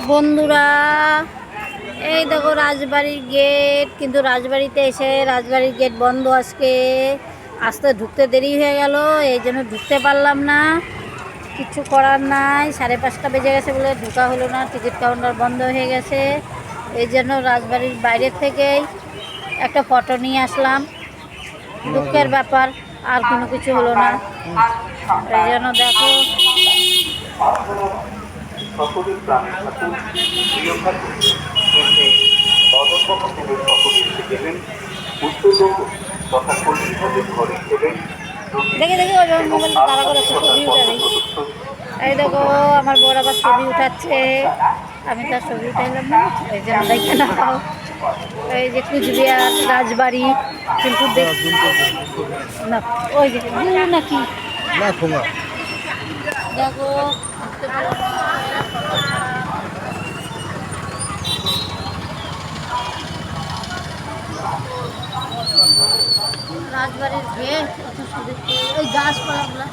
বন্ধুরা এই দেখো রাজবাড়ির গেট, কিন্তু রাজবাড়িতে এসে রাজবাড়ির গেট বন্ধ। আজকে আসতে ঢুকতে দেরি হয়ে গেল, এই জন্য ঢুকতে পারলাম না। কিছু করার নাই, 5:30 বেজে গেছে বলে ঢোকা হলো না, টিকিট কাউন্টার বন্ধ হয়ে গেছে। এই জন্য রাজবাড়ির বাইরের থেকেই একটা ফটো নিয়ে আসলাম। দুঃখের ব্যাপার, আর কোনো কিছু হলো না। এই জন্য দেখো সকলের প্রাণে থাকুন, প্রিয় থাকুন। মদনবাবু তিনি সকলে এসে গেলেন, উত্তরবঙ্গ তথা কলকাতাদের ঘরে গেলেন। দেখে দেখে ওই মোবাইল তারা করে ছবি উঠাবে। এই দেখো আমার বড় আবার ছবি উঠাচ্ছে, আমি তার ছবি উঠাইলাম না, এই জন্য দেখে নাও। এই যে কুচবিহার রাজবাড়ি, কিন্তু না ওই যে নাকি না খোঙা দেখো রাজবাড়ির গেট, ওই গাছপালাগুলা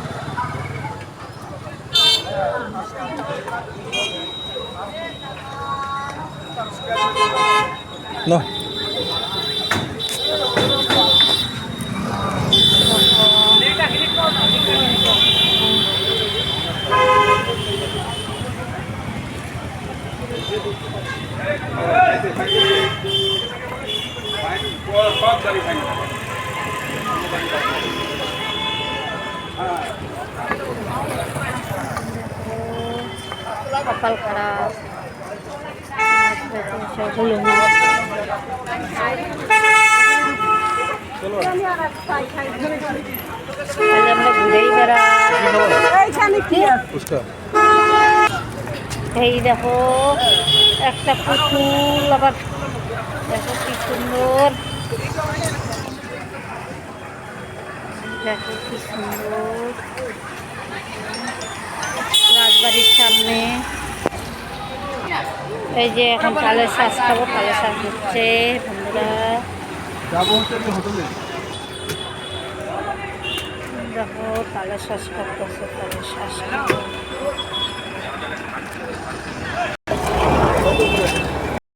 না কপাল খারাপ, হলো না। আমরা ঘুরেই এই দেখো একটা পুতুল, আবার দেখো কি সুন্দর, দেখো কি সুন্দর রাজবাড়ির সামনে। এই যে এখন তালের শ্বাস খাবো, তালের শ্বাস হচ্ছে বন্ধুরা। দেখো তালের শ্বাস খাচ্ছে, তালের শ্বাস খাবো।